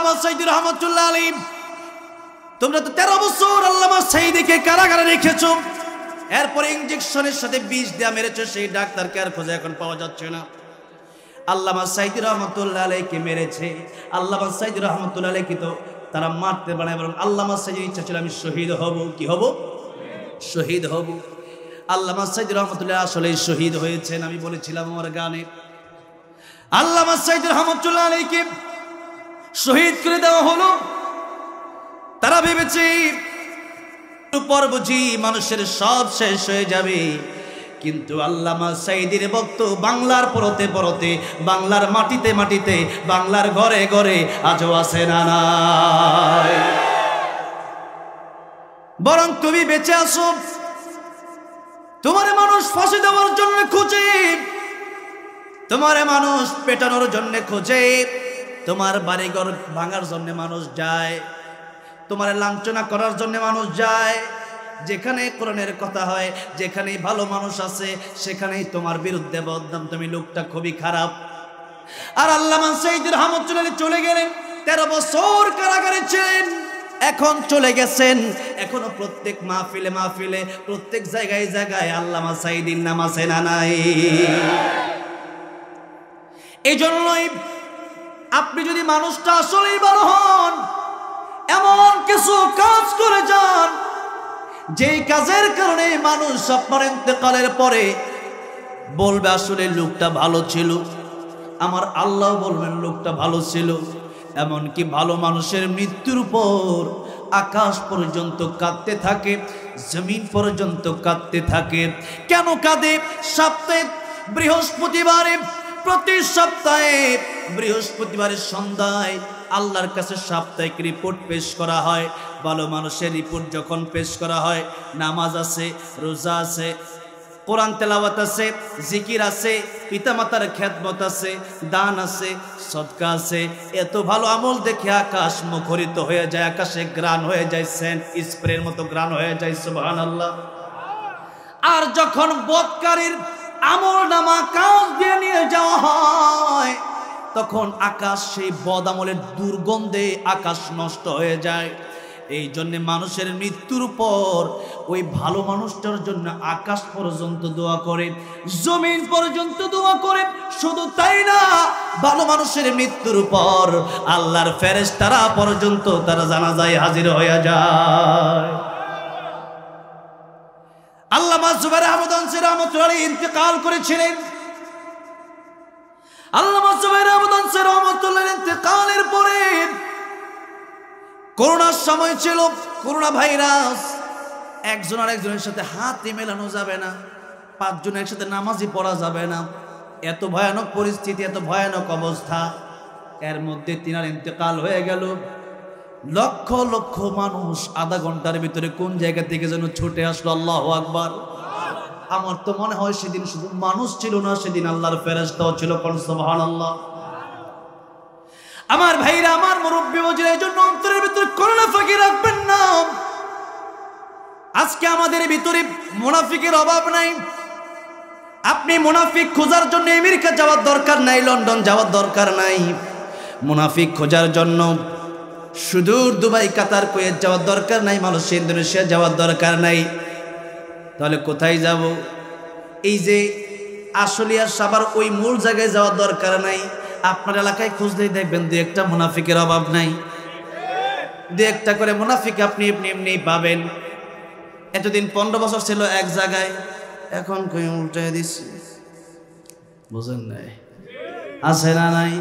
আল্লামা সাঈদী রহমাতুল্লাহ আলাইহি, তোমরা তো 13 বছর আল্লামা সাঈদীকে কারাগারে রেখেছো, এরপরে ইনজেকশনের সাথে বিষ দেয়া মেরেছো, সেই ডাক্তারকে আর খোঁজে এখন পাওয়া যাচ্ছে না। আল্লামা সাঈদী রহমাতুল্লাহ আলাইহিকে মেরেছে, আল্লামা সাঈদী রহমাতুল্লাহ আলাইহি তো তারা মারতে পারে, বরং আল্লামা সাঈদীর ইচ্ছা ছিল আমি শহীদ হব। কি হব? শহীদ হব। আল্লামা সাঈদী রহমাতুল্লাহ আসলে শহীদ হয়েছেন। আমি বলেছিলাম আমার গানে, আল্লামা সাঈদী রহমাতুল্লাহ আলাইহিকে শহীদ করে দেওয়া হলো। তারা ভেবেছে পর বুঝি মানুষের সব শেষ হয়ে যাবে, কিন্তু আল্লামা সাঈদীর বক্তব্য বাংলার পরতে পরতে, বাংলার মাটিতে মাটিতে, বাংলার ঘরে ঘরে আজও আছে না নাই। বরং তুমি বেঁচে আসো, তোমার মানুষ ফাঁসি দেওয়ার জন্য খোঁজে, তোমার মানুষ পেটানোর জন্য খোঁজে, তোমার বাড়িঘর ভাঙার জন্য মানুষ যায়, তোমার লাঞ্ছনা করার জন্য মানুষ যায়। যেখানে কোরআনের কথা হয়, যেখানে ভালো মানুষ আছে, সেখানেই তোমার বিরুদ্ধে বদনাম, তুমি লোকটা খুবই খারাপ। আর আল্লামা সাঈদী রহমাতুল্লাহ আলাইহি চলে গেলেন, 13 বছর কারাগারে ছিলেন, এখন চলে গেছেন। এখনো প্রত্যেক মাহফিলে মাহফিলে, প্রত্যেক জায়গায় জায়গায় আল্লামা সাঈদীর নাম আছে না নাই? এই জন্যই আপনি যদি মানুষটা আসলেই ভালো হন, এমন কিছু কাজ করে যান যেই কাজের কারণে মানুষ আপনার ইন্তেকালের পরে বলবে আসলে লোকটা ভালো ছিল, আমার আল্লাহ বলবেন লোকটা ভালো ছিল। এমনকি ভালো মানুষের মৃত্যুর পর আকাশ পর্যন্ত কাঁদতে থাকে, জমিন পর্যন্ত কাঁদতে থাকে। কেন কাঁদে? সপ্তাহে বৃহস্পতিবারে, প্রতি সপ্তাহে বৃহস্পতিবারের সন্ধ্যায় আল্লাহর কাছে সাপ্তাহিক রিপোর্ট পেশ করা হয়। ভালো মানুষের রিপোর্ট যখন পেশ করা হয়, নামাজ আছে, রোজা আছে, কোরআন তেলাওয়াত আছে, জিকির আছে, পিতামাতার খেদমত আছে, দান আছে, সদকা আছে, এত ভালো আমল দেখে আকাশ মুখরিত হয়ে যায়, আকাশে গ্রান হয়ে যায়, সেন্ট স্প্রের মতো গ্রান হয়ে যায়। সুবহানাল্লাহ। আর যখন বদকারীর আমল নামা কাজ দিয়ে নিয়ে যাওয়া হয়, তখন আকাশ সেই বদ আমলের দুর্গন্ধে আকাশ নষ্ট হয়ে যায়। এই জন্য মানুষের মৃত্যুর পর ওই ভালো মানুষটার জন্য আকাশ পর্যন্ত দোয়া করে, জমিন পর্যন্ত দোয়া করে। শুধু তাই না, ভালো মানুষের মৃত্যুর পর আল্লাহর ফেরেশতারা পর্যন্ত তারা জানাজায় হাজির হয়ে যায়। আল্লামা জুবাইর আহমদ আনসারী রাহমাতুল্লাহ আলাইহি ইন্তেকাল করেছিলেন। আল্লামা জুবাইর আহমদ আনসারী রাহমাতুল্লাহ আলাইহি ইন্তেকালের পরে করোনার সময় ছিল, করোনা ভাইরাস, একজন আর একজনের সাথে হাতে মেলানো যাবে না, 5 জন একসাথে নামাজই পড়া যাবে না, এত ভয়ানক পরিস্থিতি, এত ভয়ানক অবস্থা। এর মধ্যে তিনার ইন্তেকাল হয়ে গেল। লক্ষ লক্ষ মানুষ আধা ঘন্টার ভিতরে কোন জায়গা থেকে যেন ছুটে আসলো। আল্লাহু আকবার। আমার তো মনে হয় সেদিন শুধু মানুষ ছিল না, সেদিন আল্লাহর ফেরেশতাও ছিল। সুবহানাল্লাহ। আমার ভাইরা, আমার মুরব্বী ওয়াজির, এই জন্য অন্তরের ভিতরে করোনা ফাঁকি রাখবেন না। আজকে আমাদের ভিতরে মুনাফিকের অভাব নাই। আপনি মুনাফিক খোঁজার জন্য আমেরিকা যাওয়ার দরকার নাই, লন্ডন যাওয়ার দরকার নাই। মুনাফিক খোঁজার জন্য সুদূর দুবাই, কাতার, কুয়েত যাওয়ার দরকার নাই, মালয়েশিয়া, ইন্দোনেশিয়া যাওয়ার দরকার নাই। তাহলে কোথায় যাব? এই যে আশুলিয়া, সাভার, ওই মূল জায়গায় যাওয়ার দরকার নাই। আপনার এলাকায় খুঁজলেই দেখবেন 2-1টা মুনাফিকের অভাব নাই। 2-1টা করে মুনাফিক আপনি এমনি পাবেন। এতদিন 15 বছর ছিল এক জায়গায়, এখন কই উল্টায় দিচ্ছে। বুঝেন নাই? আছে না নাই?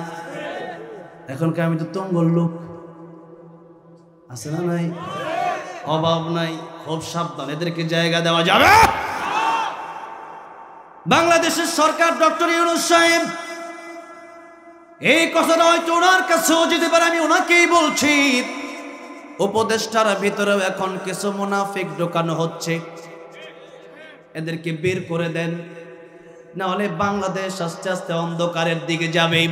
এখন কি আমি তো তঙ্গল লোক, আছে না নাই? অভাব নাই। খুব সাবধান, এদেরকে জায়গা দেওয়া যাবে। বাংলাদেশের সরকার, ডক্টর ইউনূস সাহেব, এই কথাটা হয়তো ওনার কাছেও যেতে পারে, আমি ওনাকেই বলছি। উপদেষ্টার ভিতরেও এখন কিছু মুনাফিক ঢোকানো হচ্ছে, এদেরকে বের করে দেন, না হলে বাংলাদেশ আস্তে আস্তে অন্ধকারের দিকে যাবে।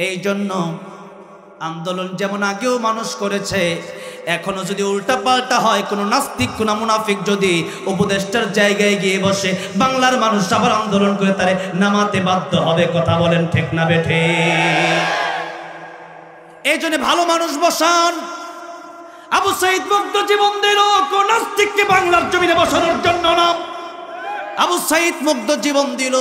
এই জন্য আন্দোলন যেমন আগেও মানুষ করেছে, এখনো যদি উল্টা পাল্টা হয়, কোন নাস্তিক, কোন মুনাফিক যদি উপদেষ্টার জায়গায় গিয়ে বসে, বাংলার মানুষ আবার আন্দোলন করে তারে নামাতে বাধ্য হবে। কথা বলেন ঠিক না বেঠে? এই জন্য ভালো মানুষ বসান। আবু সাইদ মুগ্ধ জীবন দিল কোন নাস্তিককে বাংলার জমিনে বসানোর জন্য না। আবু সাইদ মুগ্ধ জীবন দিল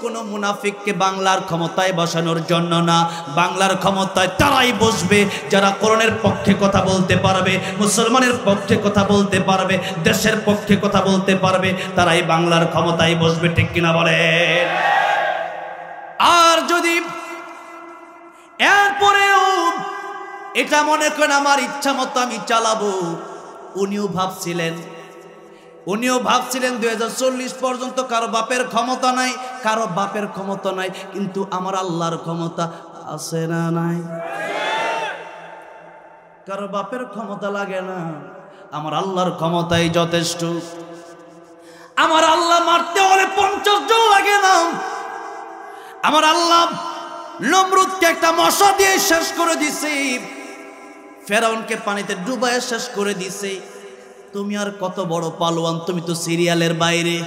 কোন মুনাফিককে বাংলার ক্ষমতায় বসানোর জন্য না। বাংলার ক্ষমতায় তারাই বসবে যারা কোরআনের পক্ষে কথা বলতে পারবে, মুসলমানের পক্ষে কথা বলতে পারবে, দেশের পক্ষে কথা বলতে পারবে, তারাই বাংলার ক্ষমতায় বসবে। ঠিক কিনা বলেন? আর যদি এরপরেও এটা মনে করেন আমার ইচ্ছা মতো আমি চালাবো, উনিও ভাবছিলেন 2040 পর্যন্ত কারো বাপের ক্ষমতা নাই, কারো বাপের ক্ষমতা নাই, কিন্তু আমার আল্লাহর ক্ষমতা আছে না নাই? কারো বাপের ক্ষমতা লাগে না, আমার আল্লাহর ক্ষমতাই যথেষ্ট। আমার আল্লাহ মারতে হলে 50 জন লাগে না। আমার আল্লাহ নমরুদকে একটা মশা দিয়ে শেষ করে দিছে, ফেরাউনকে পানিতে ডুবাইয়ে শেষ করে দিছে। তুমি আর কত বড় পালোয়ান, তুমি তো সিরিয়ালের বাইরে।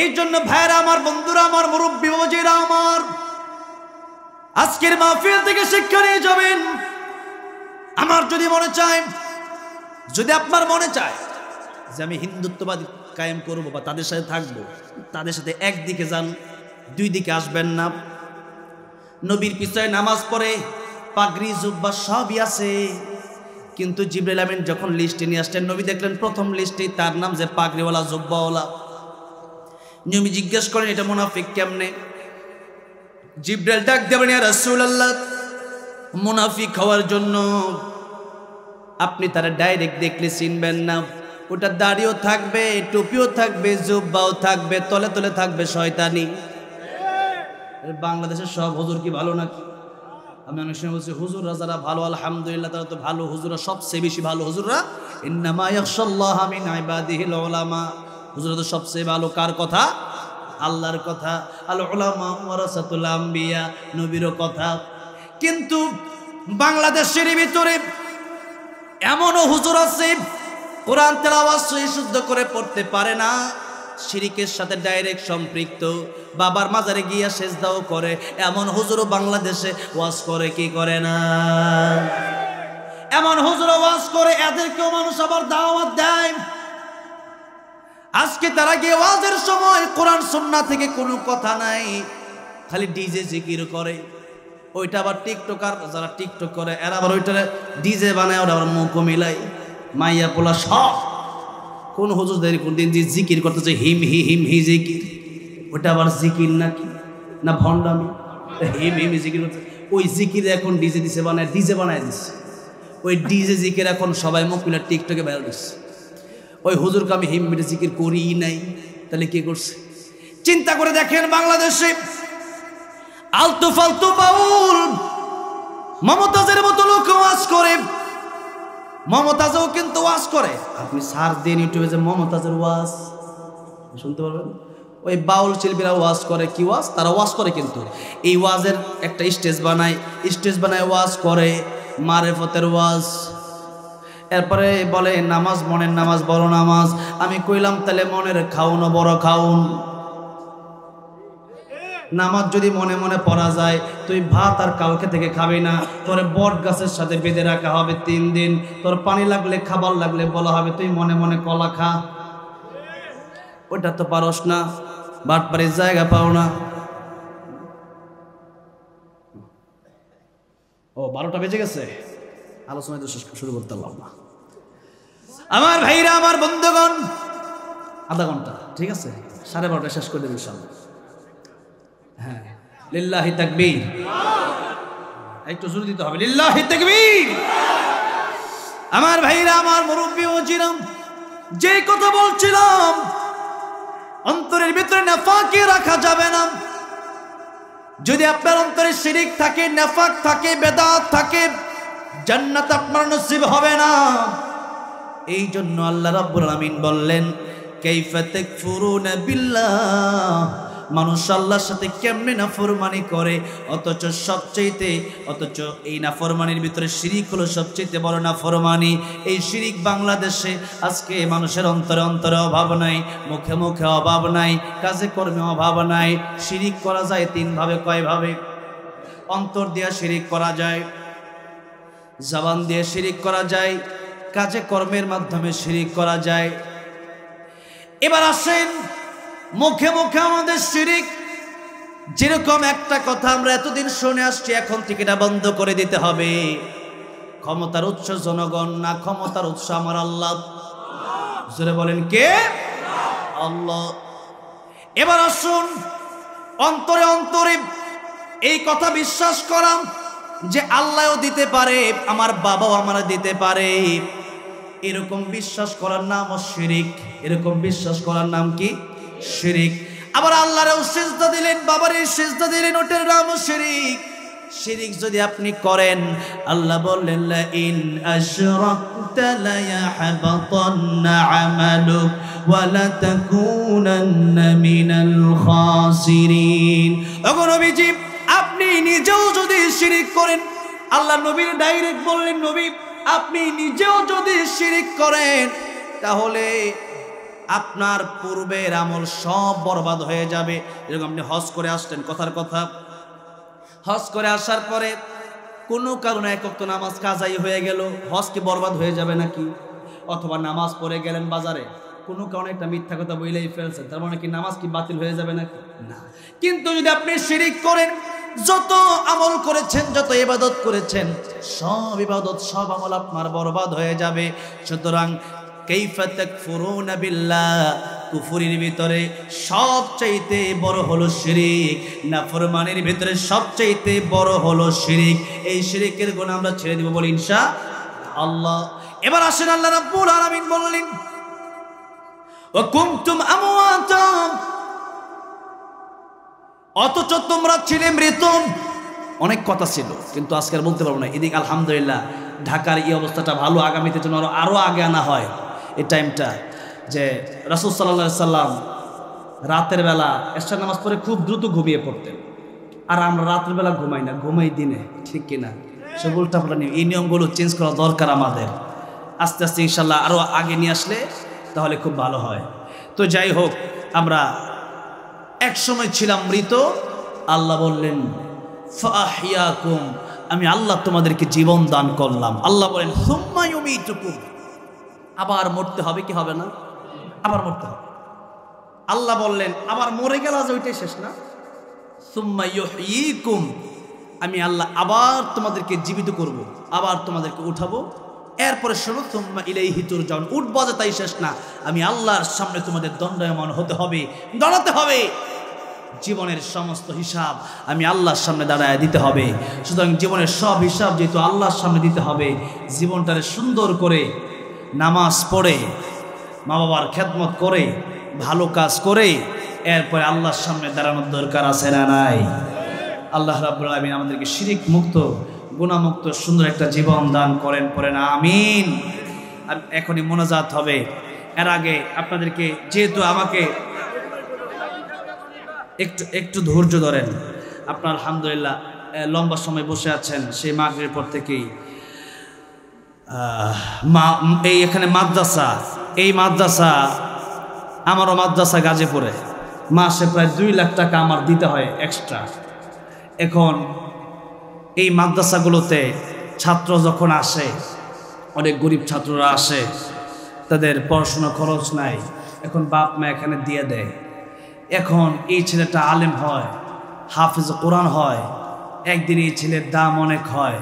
এই জন্য ভাইরা আমার, বন্ধুরা আমার, মুরব্বী বাবাজিরা আমার, আজকের মাহফিল থেকে শিক্ষা নিয়ে যাবেন। আমার যদি মনে চায়, যদি আপনার মনে চায় যে আমি হিন্দুত্ববাদ কায়েম করবো বা তাদের সাথে থাকবো, তাদের সাথে একদিকে যান, দুই দিকে আসবেন না। নবীর পিছনে নামাজ পড়ে পাগড়ি জুব্বা সবই আছে, কিন্তু জিবরাইল আমিন যখন লিস্টে নিয়ে আসলেন, নবী দেখলেন প্রথম লিস্টে তার নাম যে পাগড়িওয়ালা জুব্বাওয়ালা। নবী জিজ্ঞেস করেন এটা মুনাফিক কেমনে? জিবরাইল ডাক দেবেন, ইয়া রাসূলুল্লাহ, মুনাফিক হওয়ার জন্য আপনি তারা ডাইরেক্ট দেখলে চিনবেন না। ওটা দাড়িও থাকবে, টুপিও থাকবে, জুব্বাও থাকবে, তলে তলে থাকবে শয়তানি। বাংলাদেশের সব হুজুর কি ভালো নাকি? আমি অনেক সময় বলছি হুজুররা যারা ভালো, আলহামদুলিল্লাহ তারা তো ভালো। হুজুররা সবচেয়ে বেশি ভালো। হুজুররা ইন্নামা ইয়াখশাল্লাহা মিন ইবাদিহিল উলামা, হুজুররা তো সবচেয়ে ভালো। কার কথা? আল্লাহর কথা। আল উলামা ওয়ারাসাতুল আম্বিয়া, নবীর কথা। কিন্তু বাংলাদেশের ভিতরে এমনও হুজুর আছে কোরআন তেলাওয়াত সহি শুদ্ধ করে পড়তে পারে না, শিরিকের সাথে ডাইরেক্ট সম্পৃক্ত, বাবার মাজারে গিয়া সেজদাও করে। এমন হুজুরও বাংলাদেশে ওয়াজ করে কি করে না? এমন হুজুর ওয়াজ করে, এদেরকেও মানুষ আবার দাওয়াত দেয়। আজকে তারা গিয়ে ওয়াজের সময় কোরআন সুন্নাহ থেকে কোনো কথা নাই, খালি ডিজে জিকির করে। ওইটা আবার টিকটকার যারা টিকটক করে এরা আবার ওইটা ডিজে বানায়, ওরা আবার মুখ মিলাই, মাইয়া পোলা সব। কোন হুজুর দেরি কোন দিন জিকির করতেছে হিম হি হিম হি জিকির, ওটা আবার জিকির নাকি না ভণ্ডামি? হিম হিম জিকির করতে, ওই জিকির এখন ডিজে দিছে বানায়, ডিজে বানায় দিচ্ছে। ওই ডিজে জিকির এখন সবাই মুখ মিলা টিকটকে বেড়া দিচ্ছে। ওই হুজুরকে আমি হিম মিটে জিকির করি নাই, তাহলে কি করছে? চিন্তা করে দেখেন, বাংলাদেশে আলতু ফালতু বাউল মমতাজের মতো লোক ওয়াজ করে। মমতাজও কিন্তু ওয়াজ করে। আপনি সার্চ দিন ইউটিউবে যে মমতাজের ওয়াজ শুনতে পারবেন। ওই বাউল শিল্পীরা ওয়াজ করে, কি ওয়াজ? তারা ওয়াজ করে, কিন্তু এই ওয়াজের একটা স্টেজ বানায় ওয়াজ করে, মারেফতের ওয়াজ। এরপরে বলে নামাজ, মনের নামাজ বড় নামাজ। আমি কইলাম তাহলে মনের খাউন বড় খাউন। নামাজ যদি মনে মনে পড়া যায়, তুই ভাত আর কাউকে থেকে খাবি না, তোর বট গাছের সাথে বেঁধে রাখা হবে 3 দিন। তোর পানি লাগলে, খাবার লাগলে বলা হবে তুই মনে মনে কলা খা। ওইটা তো পারস না, বাটপাড়ির জায়গা পাও না। ও 12টা বেজে গেছে, আলোচনা তো শুরু করতে পারলাম না। আমার ভাইরা, আমার বন্ধুগণ, আধা ঘন্টা ঠিক আছে, 12:30 শেষ করে দেব ইনশাআল্লাহ। হ্যাঁ, লিল্লাহি তাকবীর, একটু জোরে দিতে হবে, লিল্লাহি তাকবীর। আমার ভাইরা, আমার মুরব্বী ওজিরাম, যে কথা বলছিলাম, অন্তরের ভিতরে নাফাকি রাখা যাবে না। যদি আপনার অন্তরে শিরিক থাকে, নাফাক থাকে, বেদাত থাকে, জান্নাত আপনার নসিব হবে না। এই জন্য আল্লাহ রাব্বুল আলামিন বললেন, কাইফা তাকফুরুনা বিল্লাহ, মানুষ আল্লাহর সাথে কেমনে নাফরমানি করে, অথচ এই নাফরমানির ভিতরে শিরিক হলো সবচেয়ে বড় নাফরমানি। এই শিরিক বাংলাদেশে আজকে মানুষের অন্তরে অন্তরে অভাব নাই, মুখে মুখে অভাব নাই, কাজে কর্মে অভাব নাই। শিরিক করা যায় 3 ভাবে। কয় ভাবে? অন্তর দিয়ে শিরিক করা যায়, জবান দিয়ে শিরিক করা যায়, কাজে কর্মের মাধ্যমে শিরিক করা যায়। এবার আসেন মুখে মুখে আমাদের শিরিক। যেরকম একটা কথা আমরা এতদিন শুনে আসছি, এখন থেকে এটা বন্ধ করে দিতে হবে। ক্ষমতার উৎস জনগণ না, ক্ষমতার উৎস আমার আল্লাহ। জোরে বলেন কে? আল্লাহ। এবার আসুন অন্তরে অন্তরে এই কথা বিশ্বাস করা যে আল্লাহও দিতে পারে, আমার বাবাও আমার দিতে পারে, এরকম বিশ্বাস করার নাম শিরিক। এরকম বিশ্বাস করার নাম কি? শিরিক। আবার আল্লাহরেও সিজদা দিলেন, বাবারে সিজদা দিলেন, ওটার নাম শিরিক। শিরিক যদি আপনি করেন, আল্লাহ বললেন লা ইন আশরাকতা লা ইয়াহবাতান্না আমালুক ওয়া লা তাকুনান্না মিনাল খাসিরিন। ওগো নবীজি, আপনি নিজেও যদি শিরিক করেন, আল্লাহ নবীর ডাইরেক্ট বললেন, নবী আপনি নিজেও যদি শিরিক করেন, তাহলে আপনার পূর্বের আমল সব বরবাদ হয়ে যাবে। এরকম আপনি হজ করে আসতেন, কথার কথা, হজ করে আসার পরে কোনো কারণে এক ওয়াক্ত নামাজ কাজাই হয়ে গেল, হজ কি বরবাদ হয়ে যাবে নাকি? অথবা নামাজ পড়ে গেলেন বাজারে, কোনো কারণে একটা মিথ্যা কথা বলেই ফেলছেন, তার মানে কি নামাজ কি বাতিল হয়ে যাবে নাকি? না। কিন্তু যদি আপনি শিরিক করেন, যত আমল করেছেন, যত ইবাদত করেছেন, সব ইবাদত, সব আমল আপনার বরবাদ হয়ে যাবে। সুতরাং কাইফা তাকফুরুনা বিল্লাহ, কুফরির ভিতরে সবচাইতে বড় হলো শিরিক, নাফরমানির ভিতরে সবচাইতে বড় হলো শিরিক। এই শিরিকের গুনাহ আমরা ছেড়ে দিব বলি ইনশাআল্লাহ। এবার আসেন আল্লাহ রাব্বুল আলামিন বললেন ওয়া কুনতুম আমওয়াতাম, অথচ তোমরা ছিলে মৃত। অনেক কথা ছিল কিন্তু আজকে আর বলতে পারবো না। এদিক আলহামদুলিল্লাহ ঢাকার এই অবস্থাটা ভালো, আগামীতে যেন আরও আগে আনা হয় এই টাইমটা। যে রাসূল সাল্লাল্লাহু আলাইহি সাল্লাম রাতের বেলা এশার নামাজ পড়ে খুব দ্রুত ঘুমিয়ে পড়তেন, আর আমরা রাতের বেলা ঘুমাই না, ঘুমাই দিনে, ঠিক কিনা? সব উল্টাপাল্টা নিয়ম, এই নিয়মগুলো চেঞ্জ করা দরকার আমাদের। আস্তে আস্তে ইনশাল্লাহ আরও আগে নিয়ে আসলে তাহলে খুব ভালো হয়। তো যাই হোক, আমরা এক সময় ছিলাম মৃত। আল্লাহ বললেন ফাহিয়াকুম, আমি আল্লাহ তোমাদেরকে জীবন দান করলাম। আল্লাহ বলেন সুম্মা ইউমিতুকুম, আবার মরতে হবে কি হবে না? আবার মরতে হবে। আল্লাহ বললেন আবার মরে গেল, আজ ওইটাই শেষ না? সুম্মা ইউহয়িকুম, আমি আল্লাহ আবার তোমাদেরকে জীবিত করব, আবার তোমাদেরকে উঠাবো। এরপরে শোনো সুম্মা ইলাইহি তুরজাউন, উঠবো যে তাই শেষ না, আমি আল্লাহর সামনে তোমাদের দণ্ডায়মান হতে হবে, দাঁড়াতে হবে। জীবনের সমস্ত হিসাব আমি আল্লাহর সামনে দাঁড়ায় দিতে হবে। সুতরাং জীবনের সব হিসাব যেহেতু আল্লাহর সামনে দিতে হবে, জীবনটারে সুন্দর করে নামাজ পড়ে, মা বাবার খেদমত করে, ভালো কাজ করে এরপরে আল্লাহর সামনে দাঁড়ানোর দরকার আছে না নাই? আল্লাহ রাব্বুল আলামিন আমাদেরকে শিরিক মুক্ত, গুনাহমুক্ত সুন্দর একটা জীবন দান করেন, পড়েন আমিন। এখনই মোনাজাত হবে। এর আগে আপনাদেরকে, যেহেতু আমাকে একটু ধৈর্য ধরেন, আপনার আলহামদুলিল্লাহ লম্বা সময় বসে আছেন, সেই মাগরিবের পর থেকেই এই এখানে মাদ্রাসা, এই মাদ্রাসা আমারও মাদ্রাসা গাজীপুরে, মাসে প্রায় 2 লাখ টাকা আমার দিতে হয় এক্সট্রা। এখন এই মাদ্রাসাগুলোতে ছাত্র যখন আসে, অনেক গরিব ছাত্ররা আসে, তাদের পড়াশোনা খরচ নাই, এখন বাপ মা এখানে দিয়ে দেয়। এখন এই ছেলেটা আলেম হয়, হাফিজ কোরআন হয়, একদিন এই ছেলের দাম অনেক হয়।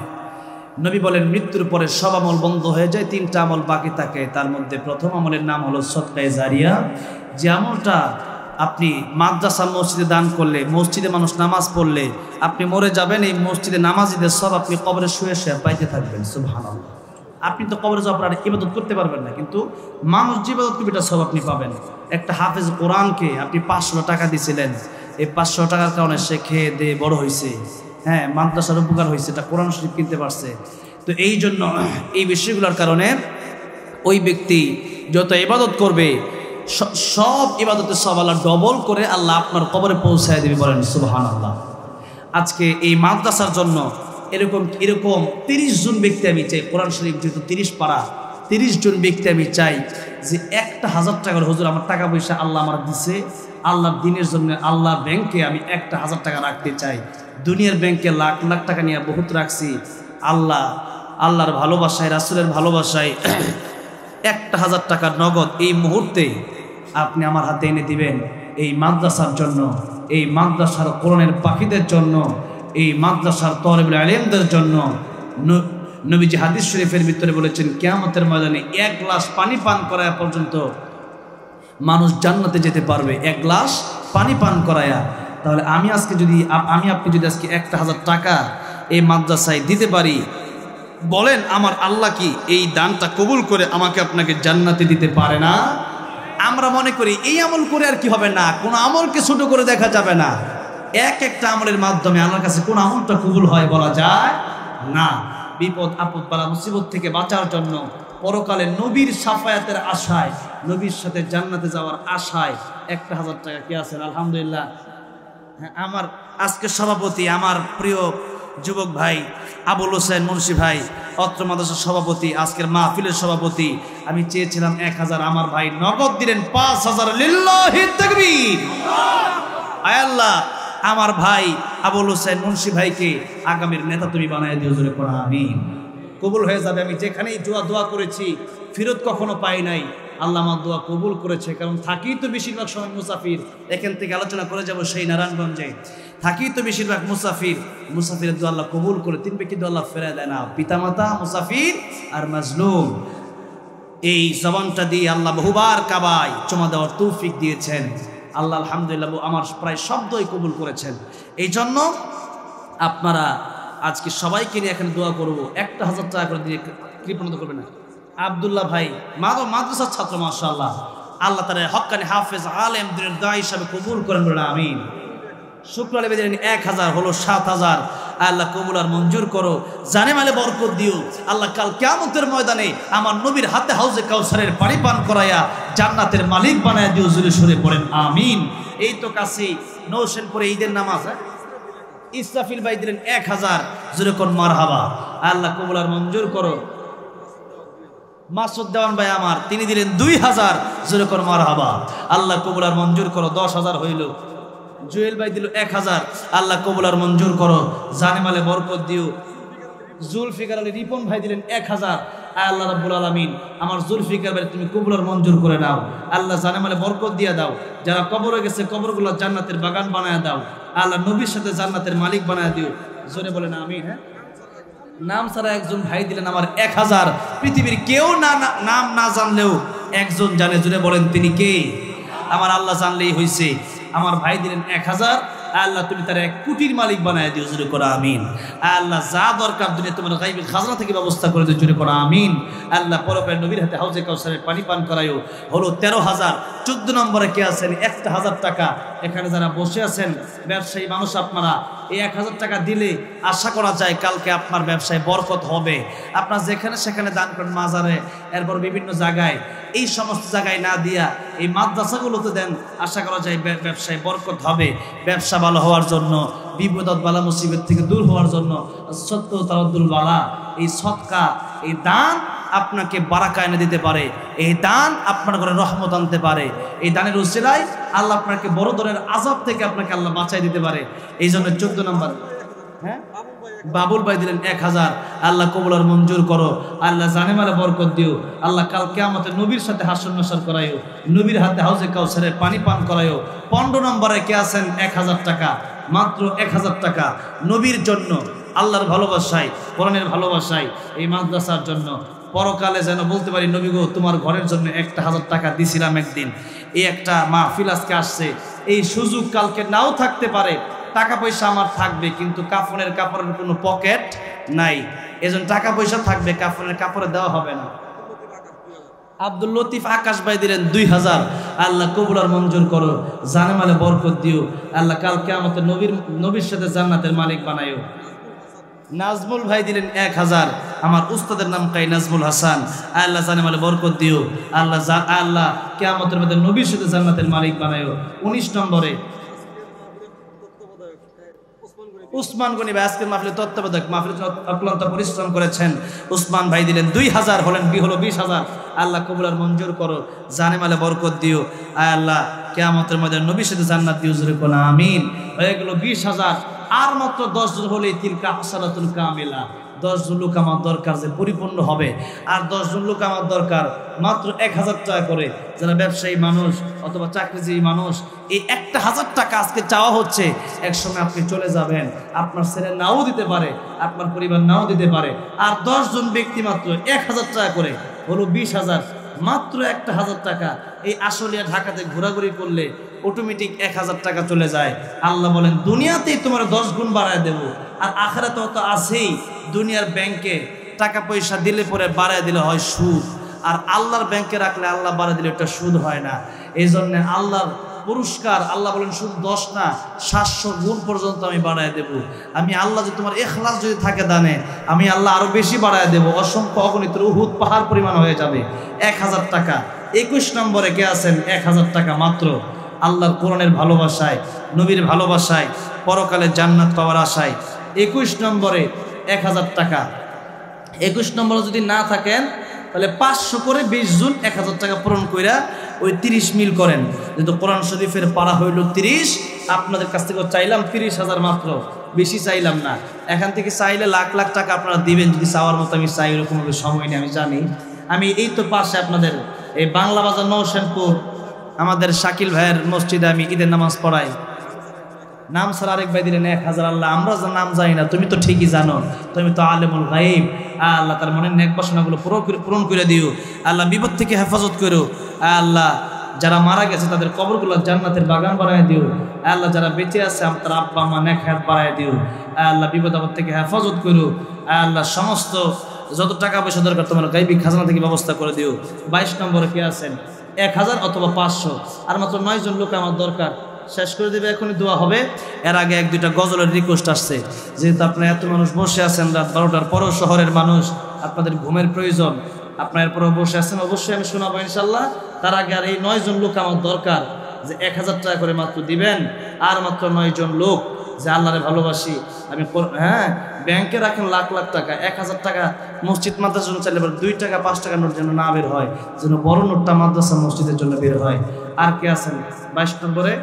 নবী বলেন মৃত্যুর পরে সব আমল বন্ধ হয়ে যায়, 3টা আমল বাকি থাকে। তার মধ্যে প্রথম আমলের নাম হলো সদকায়ে জারিয়া, যে আমলটা আপনি মাদ্রাসা মসজিদে দান করলে, মসজিদে মানুষ নামাজ পড়লে আপনি মরে যাবেন, এই মসজিদে নামাজিদের সব আপনি কবরে শুয়ে শুয়ে পাইতে থাকবেন। সুবহানাল্লাহ। আপনি তো কবরে যাওয়ার পর ইবাদত করতে পারবেন না, কিন্তু মানুষ যে ইবাদত করবে এটা সব আপনি পাবেন। একটা হাফেজ কোরআনকে আপনি 500 টাকা দিয়েছিলেন, এই 500 টাকার কারণে সে খেয়ে দিয়ে বড় হয়েছে, হ্যাঁ, মাদ্রাসার উপকার হয়েছে, এটা কোরআন শরীফ কিনতে পারছে। তো এই জন্য এই বিষয়গুলোর কারণে ওই ব্যক্তি যত ইবাদত করবে সব ইবাদতের সব আল্লাহ ডবল করে আল্লাহ আপনার কবরে পৌঁছায় দেবে, বলেন সুবহানাল্লাহ। আজকে এই মাদ্রাসার জন্য এরকম 30 জন ব্যক্তি আমি চাই, কোরআন শরীফ যেহেতু 30 পারা, 30 জন ব্যক্তি আমি চাই যে একটা 1,000 টাকার হুজুর আমার টাকা পয়সা আল্লাহ আমার দিছে, আল্লাহর দিনের জন্য আল্লাহ ব্যাংকে আমি 1,000 টাকা রাখতে চাই। দুনিয়ার ব্যাংকে লাখ লাখ টাকা নিয়ে বহুত রাখছি, আল্লাহর ভালোবাসায়, রাসূলের ভালোবাসায় 1,000 টাকার নগদ এই মুহূর্তে আপনি আমার হাতে এনে দিবেন এই মাদ্রাসার জন্য, এই মাদ্রাসার কোরআনের পাখিদের জন্য, এই মাদ্রাসার তলেবুল ইলমদের জন্য। নবীজি হাদিস শরীফের ভিতরে বলেছেন, কিয়ামতের ময়দানে 1 গ্লাস পানি পান করা পর্যন্ত মানুষ জান্নাতে যেতে পারবে, 1 গ্লাস পানি পান করায়া। তাহলে আমি আপনি যদি আজকে 1,000 টাকা এই মাদ্রাসায় দিতে পারি, বলেন আমার আল্লাহ কি এই দানটা কবুল করে আমাকে আপনাকে জান্নাতে দিতে পারে না? আমরা মনে করি এই আমল করে আর কি হবে, না, কোনো আমলকে ছোট করে দেখা যাবে না। একটা আমলের মাধ্যমে আল্লাহর কাছে কোন আমলটা কবুল হয় বলা যায় না। বিপদ আপদ বালা মুসিবত থেকে বাঁচার জন্য, পরকালে নবীর শাফায়াতের আশায়, নবীর সাথে জান্নাতে যাওয়ার আশায় 1,000 টাকা কি আছেন আলহামদুলিল্লাহ। হ্যাঁ, আমার আজকের সভাপতি আমার প্রিয় যুবক ভাই আবুল হোসেন মুন্সি ভাই, অত্র মাদ্রাসার সভাপতি, আজকের মাহফিলের সভাপতি। আমি চেয়েছিলাম 1,000, আমার ভাই নগদ দিলেন 5,000। লিল্লাহি তাকবীর। আয় আল্লাহ, আমার ভাই আবুল হোসেন মুন্সি ভাইকে আগামীর নেতা তুমি বানায় দিও, জোরে পড়া আমিন। কবুল হয়ে যাবে। আমি যেখানেই দোয়া করেছি ফেরত কখনো পাই নাই, আল্লাহ আমার দোয়া কবুল করেছে। কারণ থাকি তো বেশিরভাগ সময় মুসাফির, এখান থেকে আলোচনা করে যাব সেই নারায়ণগঞ্জে, থাকি তো বেশিরভাগ মুসাফিরের দোয়া আল্লাহ কবুল করে। 3 ব্যক্তি দোয়া আল্লাহ ফেরায় দেয় না, পিতামাতা, মুসাফির আর মাজলুম। এই জবানটা দিয়ে আল্লাহ বহুবার কাবায় চুমা দেওয়ার তৌফিক দিয়েছেন আল্লাহ, আলহামদুলিল্লাহ। আমার প্রায় শব্দই কবুল করেছেন। এই জন্য আপনারা আজকে সবাইকে নিয়ে এখানে দোয়া করবো। 1,000 টাকা করে দিয়ে কৃপণতা করবে না। আব্দুল্লাহ ভাই মাদ্রাসার ছাত্র, মাশাআল্লাহ, আল্লাহ তাআলা হক্কানি হাফেজ আলেম দিনের দায়ী হিসাবে কবুল করেন, বলেন আমিন। শুক্র আলী দিলেন 1,000, হলো 7,000। আল্লাহ কবুল আর মঞ্জুর করো, জানে মালে বরকত দিও। আল্লাহ কাল কিয়ামতের ময়দানে আমার নবীর হাতে হাউজে কাউসারের পানি পান করায়া জান্নাতের মালিক বানায় দিও, জোরে সুরে পড়েন আমিন। এই তো কাছে নৌসেনপুরে ঈদের নামাজ, ইসরাফিল ভাই দিলেন 1,000, জোরে কোন মারহাবা। আল্লাহ কবুল আর মঞ্জুর করো। মাসুদ দেওয়ান ভাই আমার, তিনি দিলেন 2,000, জোরে কোন মারহাবা। আল্লাহ কবুল আর মঞ্জুর করো। 10,000 হইল। জুয়েল ভাই দিল 1,000, আল্লাহ কবুল আর মঞ্জুর করো, জানেমালে বরকত দিও। জুলফিকার আলী রিপন ভাই দিলেন 1,000, আল্লাহ রাব্বুল আলামিন আমার জুলফিকার ভাই তুমি কবুল আর মঞ্জুর করে নাও, আল্লাহ জানেমালে বরকত দিয়ে দাও। যারা কবরে গেছে কবরগুলো জান্নাতের বাগান বানায় দাও, আল্লাহ নবীর সাথে জান্নাতের মালিক বানায় দিও, জোরে বলেন আমিন। হ্যাঁ, নাম ছাড়া একজন ভাই দিলেন আমার 1,000। পৃথিবীর কেউ নাম না জানলেও একজন জানে, জোরে বলেন তিনি কে? আমার আল্লাহ জানলেই হয়েছে। আমার ভাই দিলেন 1,000, আল্লাহ তুমি তার 1 কোটির মালিক বানায় দিও, জোরে করা আমিন। আল্লাহ যা দরকার দুনিয়া তোমার গায়বের খাজনা থেকে ব্যবস্থা করে দিও, জোরে করা আমিন। আল্লাহ পরকালে নবীর হাতে হাউজে কাউসারের পানি পান করায়ও, হলো 13,000। 14 নম্বরে কে আছেন 1,000 টাকা। এখানে যারা বসে আছেন ব্যবসায়ী মানুষ, আপনারা এই 1,000 টাকা দিলে আশা করা যায় কালকে আপনার ব্যবসায় বরকত হবে। আপনার যেখানে সেখানে দান করেন, মাজারে, এরপর বিভিন্ন জায়গায়, এই সমস্ত জায়গায় না দিয়া এই মাদ্রাসাগুলোতে দেন, আশা করা যায় ব্যবসায় বরকত হবে। ব্যবসা ভালো হওয়ার জন্য, বিপদ বালা মুসিবত থেকে দূর হওয়ার জন্য, সত্য তাওয়াদ্দুল বালা, এই সদকা, এই দান আপনাকে বারাকা এনে দিতে পারে। এই দান আপনার ঘরে রহমত আনতে পারে। এই দানের উসিলায় আল্লাহ আপনাকে বড় ধরনের আযাব থেকে আপনাকে আল্লাহ বাঁচাই দিতে পারে। এই জন্য 14 নম্বর, হ্যাঁ, বাবুল ভাই দিলেন 1,000, আল্লাহ কবুল আর মঞ্জুর করো, আল্লাহ জানেমালে বরকত দিও। আল্লাহ কাল কিয়ামতে নবীর সাথে হাসর নাসর করায়ও, নবীর হাতে হাউজে কাউসারে পানি পান করায়ও। 15 নম্বরে কে আছেন 1,000 টাকা, মাত্র 1,000 টাকা নবীর জন্য, আল্লাহর ভালোবাসায়, কোরআনের ভালোবাসায়, এই মাদ্রাসার জন্য। পরকালে যেন বলতে পারি, নবী গো তোমার ঘরের জন্য 1,000 টাকা দিছিলাম একদিন। এই একটা মাহফিল আজকে আসছে, এই সুযোগ কালকে নাও থাকতে পারে। টাকা পয়সা আমার থাকবে, কিন্তু কাফনের কাপড়ের কোনো পকেট নাই। এজন্য টাকা পয়সা থাকবে, কাফনের কাপড়ে দেওয়া হবে না। আব্দুল লতিফ আকাশ ভাই দিলেন 2,000, আল্লাহ কবুল আর মঞ্জুর করো, জানেমালে বরকত দিও। আল্লাহ কাল কিয়ামতে নবীর সাথে জান্নাতের মালিক বানায়ও। নাজমুল ভাই দিলেন 1,000, আমার উস্তাদের নাম কাই নাজমুল হাসান, আল্লাহ জানেমালে বরকত দিও। আল্লাহ কিয়ামতের মধ্যে নবীর সাথে জান্নাতের মালিক বানায়ও। 19 নম্বরে উসমান গনি ভাই আজকের মাহফিলের তত্ত্বাবধায়ক, মাহফিলের জন্য অক্লান্ত পরিশ্রম করেছেন। উসমান ভাই দিলেন 2000, হলেন হলো 20,000। আল্লাহ কবুল আর মঞ্জুর করো, জানে মালে বরকত দিও। আয় আল্লাহ কিয়ামতের মধ্যে নবীর সাথে জান্নাত দিও, জোরে কোন আমিন। হয়ে গেল 20,000। আর মাত্র 10 জন হলেই তিলকা হাসানাতুল কামিলা। 10 জন লোক আমার দরকার যে পরিপূর্ণ হবে। আর 10 জন লোক আমার দরকার মাত্র 1000 টাকা করে। যারা ব্যবসায়ী মানুষ অথবা চাকরিজীবী মানুষ, এই 1000 টাকা আজকে চাওয়া হচ্ছে। একসময় আপনি চলে যাবেন, আপনার ছেলে নাও দিতে পারে, আপনার পরিবার নাও দিতে পারে। আর 10 জন ব্যক্তি মাত্র 1000 টাকা করে, হলো 20,000। মাত্র 1000 টাকা এই আশুলিয়া ঢাকাতে ঘোরাঘুরি করলে অটোমেটিক 1000 টাকা চলে যায়। আল্লাহ বলেন দুনিয়াতেই তোমার 10 গুণ বাড়ায় দেব। আর আখিরাতে তো আছেই, দুনিয়ার ব্যাংকে টাকা পয়সা দিলে পরে বাড়ায় দিলে হয় সুদ, আর আল্লাহর ব্যাংকে রাখলে আল্লাহ বাড়ায় দিলে এটা সুদ হয় না। এই জন্য আল্লাহর পুরস্কার, আল্লাহ বলেন শুধু 10 না 700 গুণ পর্যন্ত আমি বাড়ায় দেব। আমি আল্লাহ যদি তোমার ইখলাস যদি থাকে দানে, আমি আল্লাহ আরো বেশি বাড়ায় দেব, অসংখ্য অগণিত উহুদ পাহাড় পরিমাণ হয়ে যাবে। 1000 টাকা। 21 নম্বরে কে আছেন? 1000 টাকা মাত্র আল্লাহর কোরআনের ভালোবাসায়, নবীর ভালোবাসায়, পরকালে জান্নাত পাওয়ার আশায়। 21 নম্বরে 1000 টাকা। 21 নম্বরে যদি না থাকেন তাহলে 500 করে 20 জন 1000 টাকা পূরণ কইরা ওই 30 মিল করেন। যেহেতু কোরআন শরীফের পারা হইল 30, আপনাদের কাছ থেকে চাইলাম 30,000 মাত্র, বেশি চাইলাম না। এখান থেকে চাইলে লাখ লাখ টাকা আপনারা দিবেন, যদি চাওয়ার মতো আমি চাই, এরকম সময় নেই আমি জানি। আমি এই তো পাশে আপনাদের এই বাংলা বাজার নৌসেনপুর আমাদের শাকিল ভাইয়ের মসজিদে আমি ঈদের নামাজ পড়াই। নাম স্যার আরেক ভাই দিলেন 1000। আল্লাহ আমরা নাম জানি না, তুমি তো ঠিকই জানো, তুমি তো আলেমুল গায়ব। আল্লাহ তার মনের নেক বাসনাগুলো পূরণ করে দিও। আল্লাহ বিপদ থেকে হেফাজত করো। আল্লাহ যারা মারা গেছে তাদের কবরগুলো জান্নাতের বাগান বানায় দিও। আল্লাহ যারা বেঁচে আছে তার আব্বা মা নেক হায়াত বাড়ায় দিও। আল্লাহ বিপদ আপদ থেকে হেফাজত করো। আল্লাহ সমস্ত যত টাকা পয়সা দরকার তোমার গায়বী খাজনা থেকে ব্যবস্থা করে দিও। 22 নম্বরে কে আছেন? 1000 অথবা 500। আর মাত্র 9 জন লোক আমার দরকার, শেষ করে দেবে, এখনই দোয়া হবে। এর আগে 1-2টা গজলের রিকোয়েস্ট আসছে। যেহেতু আপনারা এত মানুষ বসে আছেন, রাত 12টার পরও শহরের মানুষ, আপনাদের ঘুমের প্রয়োজন, আপনার এরপরও বসে আছেন, অবশ্যই আমি শোনাবো ইনশাল্লাহ। তার আগে আর এই 9 জন লোক আমার দরকার যে 1000 টাকা করে মাত্র দিবেন। আর মাত্র 9 জন লোক যে আল্লাহরে ভালোবাসি আমি, হ্যাঁ ব্যাংকে রাখেন লাখ লাখ টাকা, 1000 টাকা মসজিদ মাদ্রাসার জন্য চাইলে 2 টাকা 5 টাকা নোট যেন না বের হয়, যেন বড় নোটটা মাদ্রাসা মসজিদের জন্য বের হয়। আর কে আছেন? 22 নম্বরে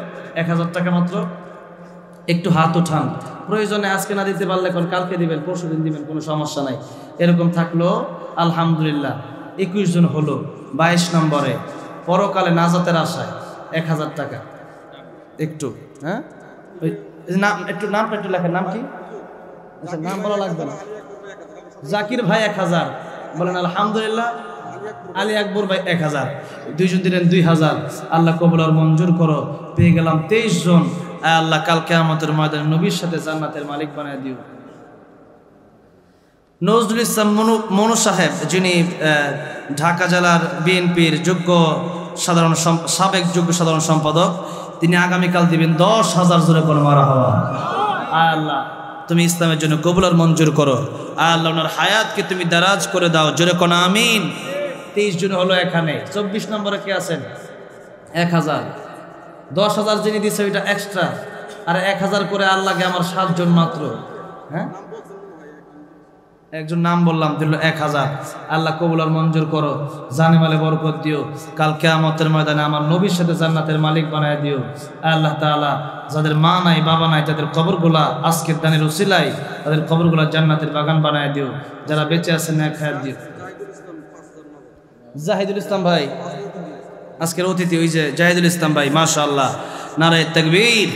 1000 টাকা মাত্র। একটু হাত উঠান, প্রয়োজনে আজকে না দিতে পারলে এখন কালকে দিবেন, পরশু দিন দিবেন, কোনো সমস্যা নাই। এরকম থাকলো আলহামদুলিল্লাহ। 21 জন হলো। 22 নম্বরে পরকালে নাজাতের আশায় 1000 টাকা। একটু হ্যাঁ নাম একটু নামটা একটু লেখেন। নাম কি? আচ্ছা নাম বলা লাগবে না। জাকির ভাই 1000 বলেন আলহামদুলিল্লাহ। আলী আকবর ভাই 1000। 2 জন দিলেন 2000। আল্লাহ কবুল আর মঞ্জুর করো। পেয়ে গেলাম 23 জন। আল্লাহ কাল কিয়ামতের ময়দানে নবীর সাথে জান্নাতের মালিক বানায় দিও। নজরুল ইসলাম মনু সাহেব, যিনি ঢাকা জেলার বিএনপির সাবেক যোগ্য সাধারণ সম্পাদক, তিনি আগামীকাল দিবেন 10,000 জোরে করে মারা হওয়া। আল্লাহ তুমি ইসলামের জন্য কবুল আর মঞ্জুর করো। আল্লাহ ওনার হায়াতকে তুমি দারাজ করে দাও, জোরে কোন আমিন। 23 জন হলো এখানে। 24 নম্বরে কে আছেন? 1000। 10,000 যিনি দিচ্ছে ওইটা এক্সট্রা, আর 1000 করে আল্লাহকে আমার 7 জন মাত্র। হ্যাঁ একজন নাম বললাম, দিল 1000। আল্লাহ কবুল আর মঞ্জুর করো, জানে মালে বরকত দিও। কাল কিয়ামতের ময়দানে আমার নবীর সাথে জান্নাতের মালিক বানায় দিও। আল্লাহ তাআলা যাদের মা নাই বাবা নাই তাদের কবরগুলা আজকের দানের উসিলায় তাদের কবরগুলা জান্নাতের বাগান বানায় দিও। যারা বেঁচে আছেন নেক হায়াত দিও। জাহিদুল ইসলাম ভাই আজকের অতিথি, ওই যে জাহিদুল ইসলাম ভাই, মাশাআল্লাহ। নারায়ে তাকবীর,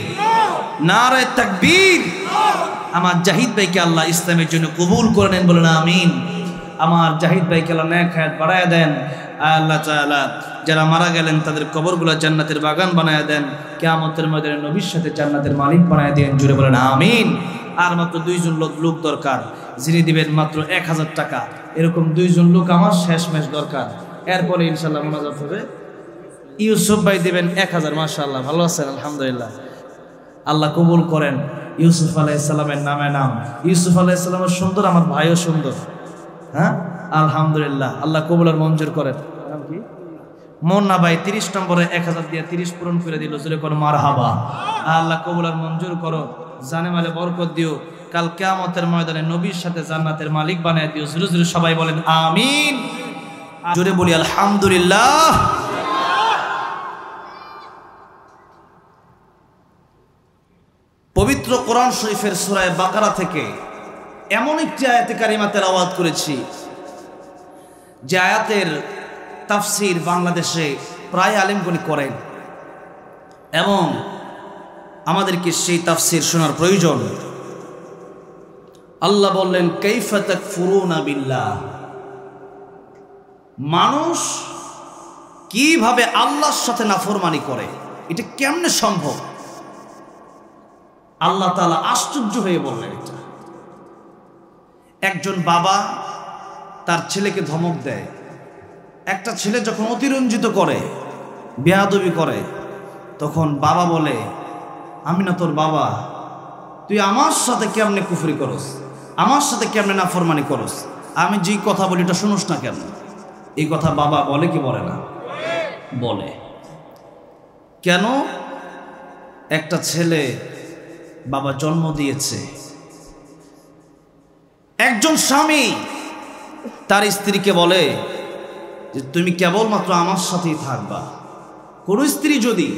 নারায়ে তাকবীর। আমার জাহিদ ভাইকে আল্লাহ ইসলামের জন্য কবুল করে নেন, বলেন আমিন। আমার জাহিদ ভাইকে আল্লাহ নেক হায়াত বাড়ায় দেন। আল্লাহ তাআলা যারা মারা গেলেন তাদের কবরগুলো জান্নাতের বাগান বানায় দেন। কিয়ামতের ময়দানে নবীর সাথে জান্নাতের মালিক বানায় দেন, জুড়ে বলেন আমিন। আর মাত্র 2 জন লোক দরকার, যিনি দিবেন মাত্র 1000 টাকা। এরকম 2 জন লোক আমার শেষমেশ দরকার। এরপরে ইনশাআল্লাহ মোনাজাত হবে। ইউসুফ ভাই দিবেন 1000। মাশাআল্লাহ, ভালো আছেন? আলহামদুলিল্লাহ। আল্লাহ কবুল করেন। ইউসুফ আলাইহিস সালামের নামে নাম। ইউসুফ আলাইহিস সালামের সুন্দর, আমার ভাইও সুন্দর। হ্যাঁ আলহামদুলিল্লাহ, আল্লাহ কবুল আর মঞ্জুর করেন। নাম কি? মোন্না ভাই 30 নম্বরে 1000 দিয়ে 30 পূরণ করে দিল, জোরে কোন মারহাবা। আল্লাহ কবুল আর মঞ্জুর করো। জানে মালে বরকত দিও, কাল কিয়ামতের ময়দানে নবীর সাথে জান্নাতের মালিক বানায় দিও। জোরে জোরে সবাই বলেন আমিন। জোরে বলি আলহামদুলিল্লাহ। পবিত্র কোরআন শরীফের সূরা বাকারা থেকে এমন একটি আয়াতে কারিমা তেলাওয়াত করেছি যে আয়াতের তাফসীর বাংলাদেশে প্রায় আলেমগণ করেন এবং আমাদেরকে সেই তাফসীর শোনার প্রয়োজন। আল্লাহ বললেন কাইফা তাকফুরুনা বিল্লাহ, মানুষ কিভাবে আল্লাহর সাথে নাফরমানি করে, এটা কেমনে সম্ভব? আল্লাহ তাআলা আশ্চর্য হয়ে বললেন, এটা একজন বাবা তার ছেলেকে ধমক দেয়। একটা ছেলে যখন অতিরঞ্জিত করে, বেয়াদবি করে, তখন বাবা বলে আমি না তোর বাবা, তুই আমার সাথে কেমনে কুফরি করস, আমার সাথে কেমনে নাফরমানি করস, আমি যে কথা বলি এটা শুনোস না কেন? এই কথা বাবা বলে কি বলে না? বলে। কেন? একটা ছেলে বাবা জন্ম দিয়েছে। একজন স্বামী তার স্ত্রীকে বলে যে তুমি কেবলমাত্র আমার সাথেই থাকবা। কোনো স্ত্রী যদি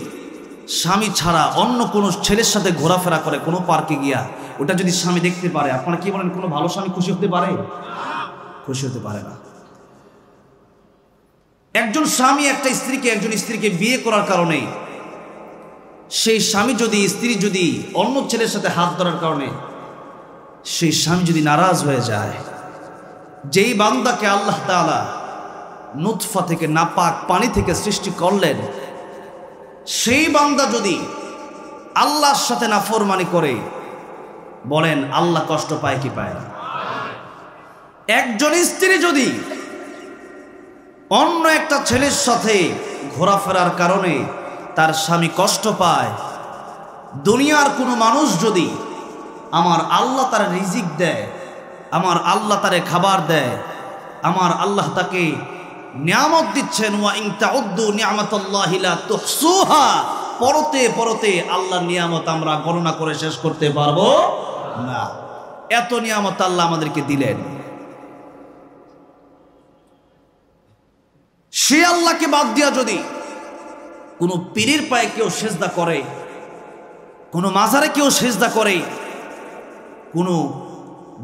স্বামী ছাড়া অন্য কোনো ছেলের সাথে ঘোরাফেরা করে কোনো পার্কে গিয়া, ওটা যদি স্বামী দেখতে পারে, আপনারা কি বলেন কোনো ভালো স্বামী খুশি হতে পারে? খুশি হতে পারে না। একজন স্বামী একজন স্ত্রীকে বিয়ে করার কারণে, সেই স্বামী যদি স্ত্রী যদি অন্য ছেলের সাথে হাত ধরার কারণে সেই স্বামী যদি নারাজ হয়ে যায়, যেই বান্দাকে আল্লাহ তাআলা নুতফা থেকে নাপাক পানি থেকে সৃষ্টি করলেন, সেই বান্দা যদি আল্লাহর সাথে নাফরমানি করে, বলেন আল্লাহ কষ্ট পায় কি পায় না? একজন স্ত্রী যদি অন্য একটা ছেলের সাথে ঘোরাফেরার কারণে তার স্বামী কষ্ট পায়, দুনিয়ার কোনো মানুষ যদি আমার আল্লাহ তার রিজিক দেয়, আমার আল্লাহ তারে খাবার দেয়, আমার আল্লাহ তাকে নিয়ামত দিচ্ছেন, ওয়া ইন তাউদ্দু নি'মাতাল্লাহি লা তুহসুহা, পরতে পরতে আল্লাহর নিয়ামত আমরা গণনা করে শেষ করতে পারবো না। এত নিয়ামত আল্লাহ আমাদেরকে দিলেন। সে আল্লাহকে বাদ দিয়া যদি কোনো পীরের পায়ে কেউ সেজদা করে, কোনো মাজারে কেউ সেজদা করে, কোনো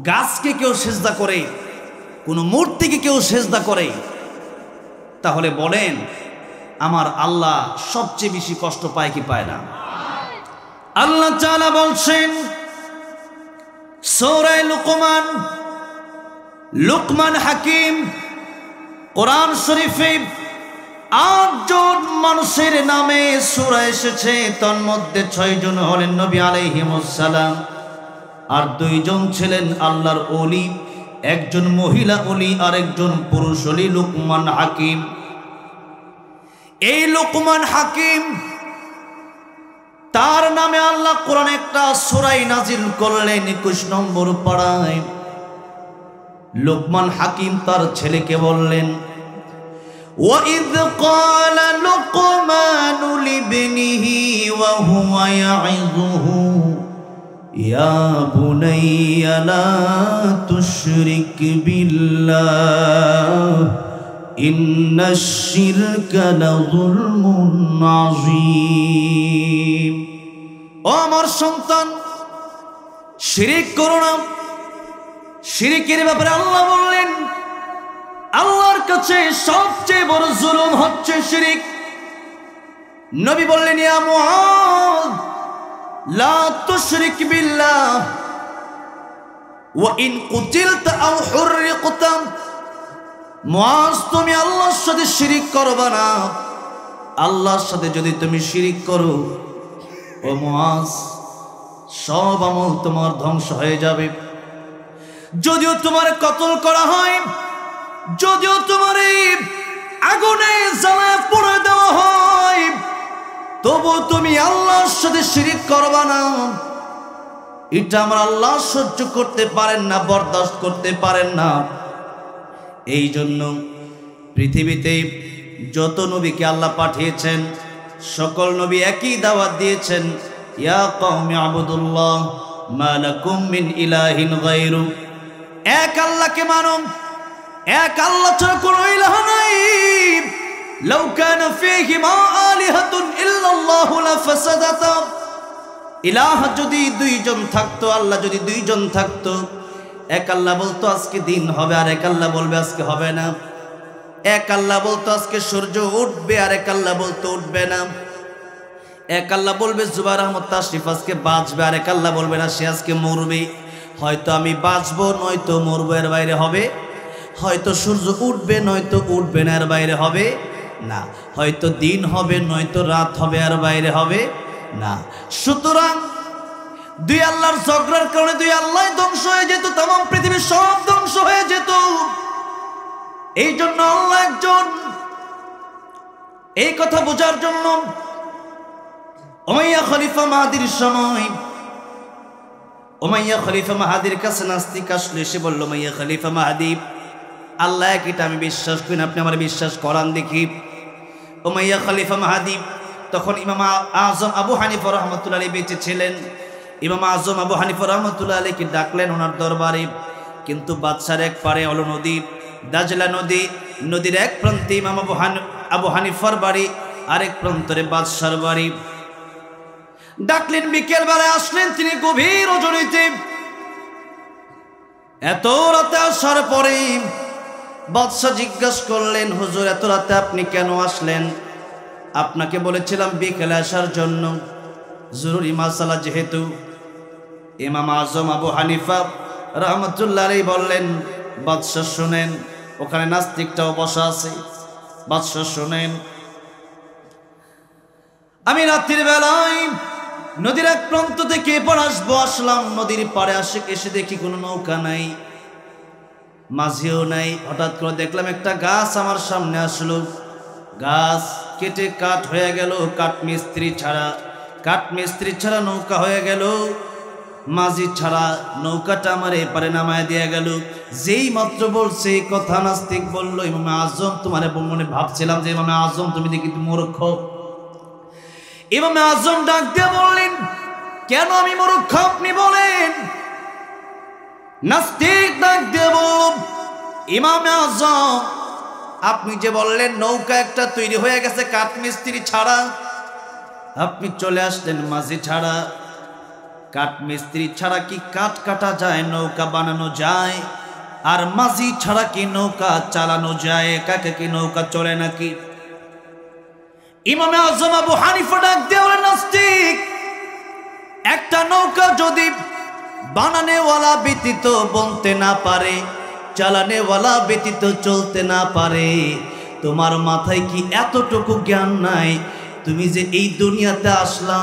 গাছকে কেউ সেজদা করে, কোনো মূর্তিকে কেউ সেজদা করে, তাহলে বলেন আমার আল্লাহ সবচেয়ে বেশি কষ্ট পায় কি পায় না? আল্লাহ তাআলা বলছেন সূরা লুকমান হাকিম কোরআন শরীফে 8 জন মানুষের নামে সূরা এসেছে, তার মধ্যে 6 জন হলেন নবী আলাইহিমুস সালাম, আর 2 জন ছিলেন আল্লাহর ওলি, একজন মহিলা ওলি আর একজন পুরুষ ওলি, লুকমান হাকিম। এই লুকমান হাকিম তার নামে আল্লাহ কোরআনে একটা সূরা নাজিল করলেন 21 নম্বর পারায়। লুকমান হাকিম তার ছেলেকে বললেন, وَإِذْ قَالَ لُقْمَانُ لِابْنِهِ وَهُوَ يَعِظُهُ يَا بُنَيَّ لَا تُشْرِكْ بِاللَّهِ إِنَّ الشِّرْكَ لَظُلْمٌ عَظِيمٌ। ও আমার সন্তান, শিরক করো না। শিরকের ব্যাপারে আল্লাহ বললেন আল্লাহর কাছে সবচেয়ে বড় জুলুম হচ্ছে শিরক। নবী বললেন ইয়া মুআদ লা তুশরিক বিল্লাহ ওয়া ইন কুতিলতা আও হুররিকতা। মুআজ, তুমি আল্লাহর সাথে শিরক করবে না। আল্লাহর সাথে যদি তুমি শিরক করো, ও মুআজ, সব আমল তোমার ধ্বংস হয়ে যাবে। যদিও তোমার কতল করা হয়, যদিও তোমার আগুনে জ্বালায় পুড়ে দেওয়া হয়, তবু তুমি আল্লাহর সাথে শিরক করবা না। এটা আমার আল্লাহ সহ্য করতে পারেন না, বরদাস্ত করতে পারেন না। এই জন্য পৃথিবীতে যত নবীকে আল্লাহ পাঠিয়েছেন, সকল নবী একই দাওয়াত দিয়েছেন, ইয়া কওমি আবুদুল্লাহ মা লাকুম মিন ইলাহিন গায়রু, এক আল্লাহকে মানো, এক আল্লাহ ছাড়া কোনো ইলাহ নাই। লাউ কানা ফীহিমা আলিহাতুন ইল্লাল্লাহু লাফাসাদাতা, ইলাহ যদি দুইজন থাকতো, আল্লাহ যদি দুইজন থাকতো, এক আল্লাহ বলতো আজকে দিন হবে আর এক আল্লাহ বলবে আজকে হবে না, এক আল্লাহ বলতো আজকে সূর্য উঠবে আর এক আল্লাহ বলতো উঠবে না, এক আল্লাহ বলবে জুবাইর আহমদ তাশরিফ আজকে বাঁচবে আর এক আল্লাহ বলবে না সে আজকে মরবে। হয়তো আমি বাঁচবো নয়তো মরবো, এর বাইরে হবে। হয়তো সূর্য উঠবে নয়তো উঠবে না, এর বাইরে হবে না। হয়তো দিন হবে নয়তো রাত হবে, এর বাইরে হবে না। সুতরাং দুই আল্লাহর ঝগড়ার কারণে দুই আল্লাহ ধ্বংস হয়ে যেত, তামাম পৃথিবীর সব ধ্বংস হয়ে যেত। এই জন্য আল্লাহ একজন। এই কথা বোঝার জন্য উমাইয়া খলিফা মাহাদির সময় উমাইয়া খলিফা মাহাদির কাছে নাস্তিক আসলে এসে বলল, উমাইয়া খলিফা মাহাদি, আল্লাহ এটা আমি বিশ্বাস করি না, আপনি আমার বিশ্বাস করান দেখি। উমাইয়া খলিফা মাহাদি তখন ইমাম আজম আবু হানিফা রাহমাতুল্লাহ আলাইহি বেঁচে ছিলেন। ইমাম আজম আবু হানিফা রাহমাতুল্লাহ আলাইহিকে ডাকলেন ওনার দরবারে। কিন্তু বাদশার এক পারে হলো নদী, দাজলা নদী, নদীর এক প্রান্তে ইমাম আবু হানিফার বাড়ি, আরেক প্রান্তরে বাদশার বাড়ি। ডাকলেন, বিকেল বেলায় আসলেন তিনি গভীর রজনীতে। এত রাতে আসার পরে বাদশা জিজ্ঞাসা করলেন, হুজুর এত রাতে আপনি কেন আসলেন? আপনাকে বলেছিলাম বিকেলে আসার জন্য, জরুরি মাসালা যেহেতু। ইমাম আজম আবু হানিফা রাহমাতুল্লাহ আলাইহি বললেন, বাদশা শুনেন, ওখানে নাস্তিকটাও বসা আছে, বাদশা শুনেন, আমি রাত্রির বেলায় নদীর এক প্রান্ত থেকে এপার আসবো, আসলাম নদীর পাড়ে এসে দেখি কোনো নৌকা নাই, মাঝিও নাই। হঠাৎ করে দেখলাম একটা গাছ আমার সামনে আসলো, গাছ কেটে কাঠ হয়ে গেল, কাঠ মিস্ত্রি ছাড়া নৌকা হয়ে গেল, মাঝি ছাড়া নৌকাটা আমার এপারে নামায় দিয়ে গেল। যেই মাত্র বলছে এই কথা, নাস্তিক বলল, ইমামে আজম তোমার মনে ভাবছিলাম যে ইমামে আজম তুমি দেখি মূর্খ। ইমামে আজম ডাক দিয়ে বললেন, কেন আমি মূর্খ আপনি বলেন? নাস্তিক ডাক দিয়ে বলল, ইমামে আজম আপনি যে বললেন নৌকা একটা তৈরি হয়ে গেছে কাঠ মিস্ত্রি ছাড়া, আপনি চলে আসলেন মাঝি ছাড়া। কাঠ মিস্ত্রি ছাড়া কি কাঠ কাটা যায়, নৌকা বানানো যায়? আর মাঝি ছাড়া কি নৌকা চালানো যায়? কাকে কি নৌকা চলে নাকি? ইমামে আজম আবু হানিফা ডাক দিয়ে বলেন, নাস্তিক, একটা নৌকা যদি বানানেওয়ালা ব্যতীত বনতে না পারে, চালানেওয়ালা ব্যতীত চলতে না পারে, তোমার মাথায় কি এতটুকু জ্ঞান নাই? তুমি যে এই দুনিয়াতে আসলা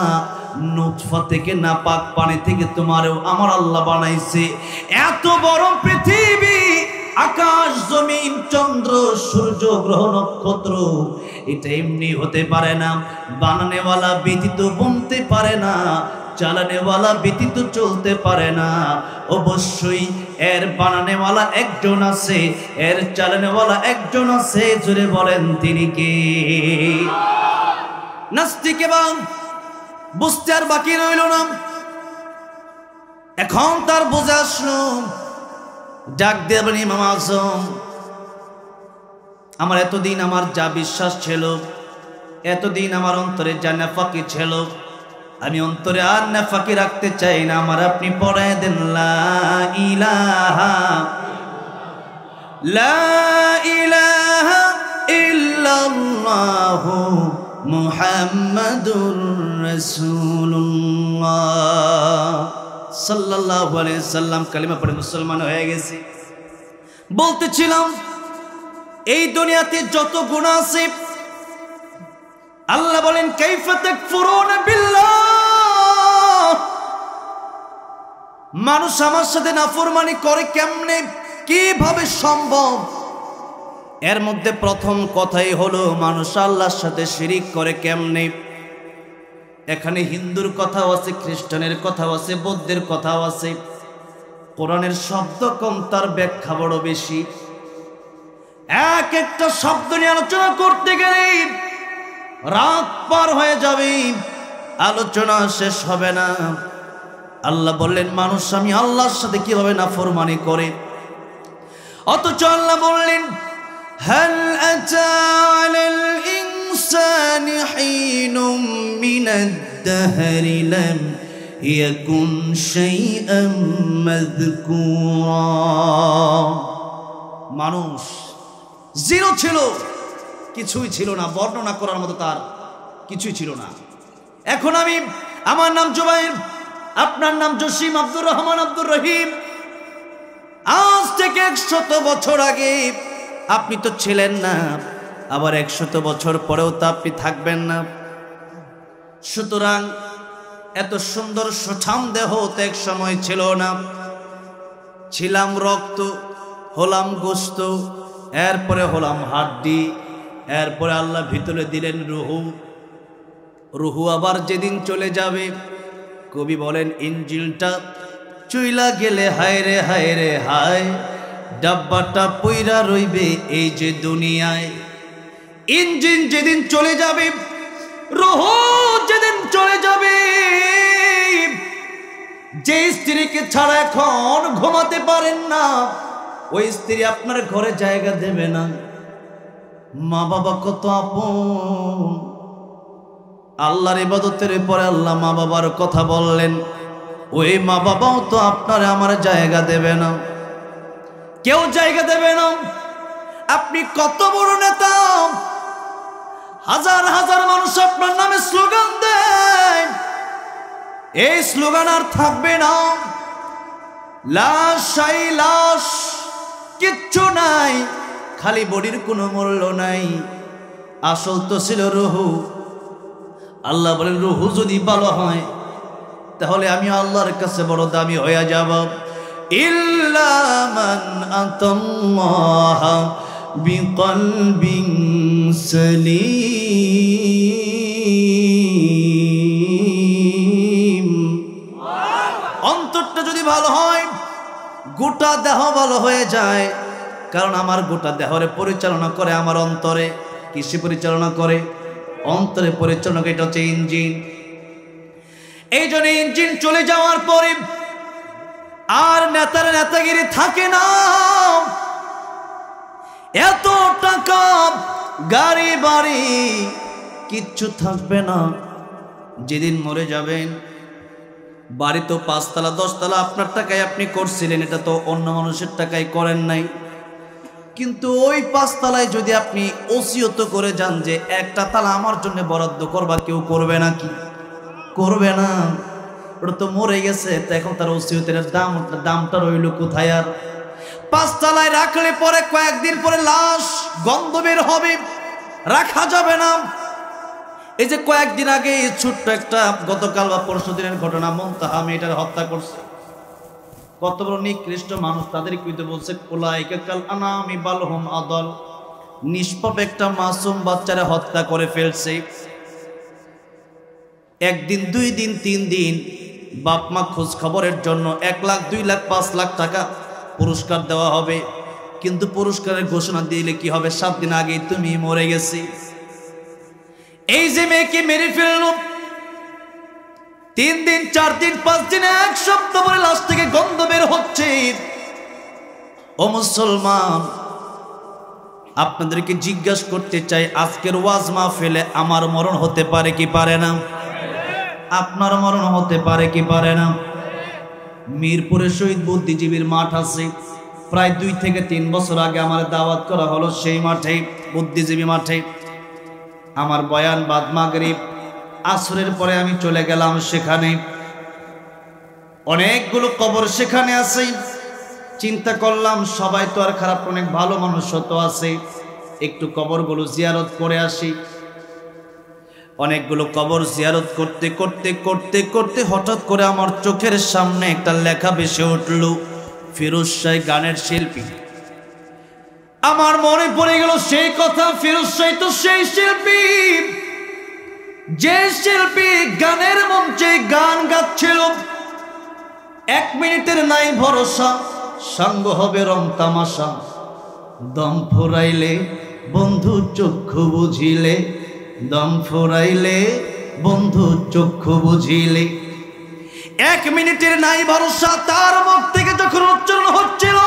নুতফা থেকে, নাপাক পানি থেকে তোমারও আমার আল্লাহ বানাইছে। এত বড় পৃথিবী, আকাশ জমিন চন্দ্র সূর্য গ্রহ নক্ষত্র, এটা এমনি হতে পারে না। বানানেওয়ালা ব্যতীত বনতে পারে না, চালানেওয়ালা ব্যতীত চলতে পারে না। অবশ্যই এর বানানেওয়ালা একজন আছে, এর চালানেওয়ালা একজন আছে। জোরে বলেন তিনি কে? নাস্তিক এবং বুঝতে আর বাকি রইল না। এখন তার বোঝা আসলো, ডাক দেবেন, ইমাম আজম, আমার এতদিন আমার যা বিশ্বাস ছিল, এতদিন আমার অন্তরে যা নেফাকি ছিল, আমি অন্তরে আর নেফাকি রাখতে চাই না। আমার আপনি পড়ায় দেন, লা ইলাহা ইল্লাল্লাহু মুহাম্মাদুর রাসূলুল্লাহ সাল্লাল্লাহু আলাইহি সাল্লাম। কালিমা পড়ে মুসলমান হয়ে গেছি। বলতেছিলাম এই দুনিয়াতে যত গুনাহ আছে, আল্লাহ বলেন, কাইফা তাকফুরুনা বিল্লাহ, মানুষ আমার সাথে নাফরমানি করে কেমনে, কিভাবে সম্ভব? এর মধ্যে প্রথম কথাই হলো মানুষ আল্লাহর সাথে শিরিক করে কেমনে। এখানে হিন্দুর কথাও আছে, খ্রিস্টানের কথাও আছে, বৌদ্ধের কথাও আছে। কোরআনের শব্দ কম, তার ব্যাখ্যা বড় বেশি। এক একটা শব্দ নিয়ে আলোচনা করতে গেলে রাত পার হয়ে যাবে। আলোচনা শেষ হবে না। আল্লাহ বললেন মানুষ আমি আল্লাহর সাথে কিভাবে নাফরমানি করে, অথচ আল্লাহ বললেন হাল আতা আলাল ইনসানি হিনুম মিনাদ দাহরি লাম ইয়াকুন শাইআন মাযকুরা। মানুষ জিরো ছিল, কিছুই ছিল না, বর্ণনা করার মতো তার কিছুই ছিল না। এখন আমি, আমার নাম জুবাইর, আপনার নাম জসিম, আব্দুর রহমান, আব্দুর রহিম। আজ থেকে 100 বছর আগে আপনি তো ছিলেন না, আবার 100 বছর পরেও তো আপনি থাকবেন না। সুতরাং এত সুন্দর সুঠাম দেহ তো এক সময় ছিল না। ছিলাম রক্ত, হলাম গোস্ত, এরপরে হলাম হাড্ডি, এরপরে আল্লাহ ভিতরে দিলেন রুহু। রুহু আবার যেদিন চলে যাবে, কবি বলেন ইঞ্জিনটা চইলা গেলে হায় রে হায় রে হায়, ডাব্বাটা পইরা রইবে এই যে দুনিয়ায়। ইঞ্জিন যেদিন চলে যাবে, রুহু যেদিন চলে যাবে, যে স্ত্রীকে ছাড়া এখন ঘুমাতে পারেন না, ওই স্ত্রী আপনার ঘরে জায়গা দেবে না। মা বাবা কত আপন। আল্লাহর ইবাদতের পরে আল্লাহ মা বাবার কথা বললেন, ওই মা বাবাও তো আপনার আমার জায়গা দেবে না, কেউ জায়গা দেবে না। আপনি কত বড় নেতা, হাজার হাজার মানুষ আপনার নামে স্লোগান দেয়, এই স্লোগান আর থাকবে না। লাশ আই লাশ, কিচ্ছু নাই, খালি বডির কোনো মূল্য নাই। আসল তো ছিল রুহু। আল্লাহ বলেন রুহু যদি ভালো হয় তাহলে আমি আল্লাহর কাছে বড় দামি হয়ে যাব। ইল্লা মান আতাল্লাহ বিকলবিন সালিম। অন্তরটা যদি ভালো হয়, গোটা দেহ ভালো হয়ে যায়। কারণ আমার গোটা দেহরে পরিচালনা করে আমার অন্তরে। কিসে পরিচালনা করে? অন্তরে পরিচালনা করে। এটা হচ্ছে ইঞ্জিন। এই জন্য ইঞ্জিন চলে যাওয়ার পরে আর নেতার নেতাগিরি থাকে না। এত টাকা, গাড়ি বাড়ি কিচ্ছু থাকবে না। যেদিন মরে যাবেন, বাড়ি তো 5 তলা 10 তলা আপনার টাকায় আপনি করছিলেন, এটা তো অন্য মানুষের টাকায় করেন নাই। কিন্তু ওই 5 তলায় যদি আপনি ওসিয়ত করে যান যে একটা তালা আমার জন্য বরাদ্দ করবা, কেউ করবে না? কি করবে না? ওটা তো মরে গেছে, তো এখন তার ওসিয়তের দামটা রইল কোথায়? আর 5 তলায় রাখলে পরে কয়েকদিন পরে লাশ গন্ধ বের হবে, রাখা যাবে না। এই যে কয়েকদিন আগে ছোট্ট একটা, গতকাল বা পরশু দিনের ঘটনা, মুনতাহা মেয়েটার হত্যা করছে। কত বড় নিকৃষ্ট মানুষ, তাদের কিন্তু বলছে উলাইকা কাল আনামি বাল হুম আদল। নিষ্পাপ একটা মাসুম বাচ্চারা হত্যা করে ফেলছে। 1 দিন 2 দিন 3 দিন বাপ মা খোঁজ খবরের জন্য 1 লাখ 2 লাখ 5 লাখ টাকা পুরস্কার দেওয়া হবে। কিন্তু পুরস্কারের ঘোষণা দিলে কি হবে? 7 দিন আগে তুমি মরে গেছি। এই যে মেয়েকে মেরে ফেলল, 3 দিন 4 দিন 5 দিন 1 সপ্তাহ পরে লাশ থেকে গন্ধ বের হচ্ছে। ও মুসলমান, আপনাদেরকে জিজ্ঞাসা করতে চাই, আজকের ওয়াজ মাহফিলে আমার মরণ হতে পারে কি পারে না? আপনার মরণ হতে পারে কি পারে না? মিরপুরে শহীদ বুদ্ধিজীবীর মাঠ আছে, প্রায় 2 থেকে 3 বছর আগে আমার দাওয়াত করা হলো সেই মাঠে, বুদ্ধিজীবী মাঠে। আমার বয়ান বাদ মাগরিব আসরের পরে আমি চলে গেলাম সেখানে। অনেকগুলো কবর সেখানে আছে। চিন্তা করলাম সবাই তো আর খারাপ, অনেক ভালো মানুষ তো আছে, একটু কবরগুলো জিয়ারত করে আসি। অনেকগুলো কবর জিয়ারত করতে করতে করতে করতে হঠাৎ করে আমার চোখের সামনে একটা লেখা ভেসে উঠল, ফিরোজ শাহ গানের শিল্পী। আমার মনে পড়ে গেল সেই কথা, ফিরোজ শাহ তো সেই শিল্পী, যে শিল্পী গানের মঞ্চে গান গাচ্ছিল। 1 মিনিটের নাই ভরসা, সঙ্গ হবে রং তামাশা। দম ফুরাইলে বন্ধু চক্ষু বুঝিলে, দম ফুরাইলে বন্ধু চক্ষু বুঝিলে। 1 মিনিটের নাই ভরসা তার মুখ থেকে যখন উচ্চারণ হচ্ছিল,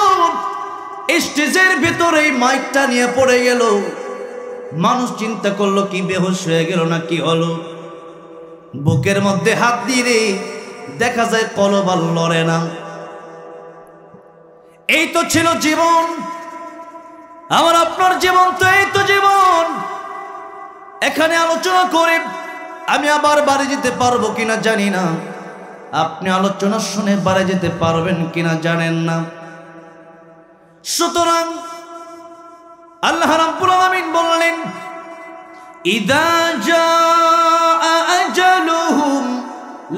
স্টেজের ভিতরে মাইকটা নিয়ে পড়ে গেল। মানুষ চিন্তা করলো কি বেহুশ হয়ে গেল না কি হলো। বুকের মধ্যে হাত দিয়ে দেখা যায় কলব আর লড়ে না। এই তো ছিল জীবন, আমার আপনার জীবন তো এই তো জীবন। এখানে আলোচনা করে আমি আবার বাড়ি যেতে পারবো কিনা জানি না, আপনি আলোচনা শুনে বাড়ি যেতে পারবেন কিনা জানেন না। সুতরাং আল্লাহ রাব্বুল আলামিন বললেন, ইযা জাআ আজালুহুম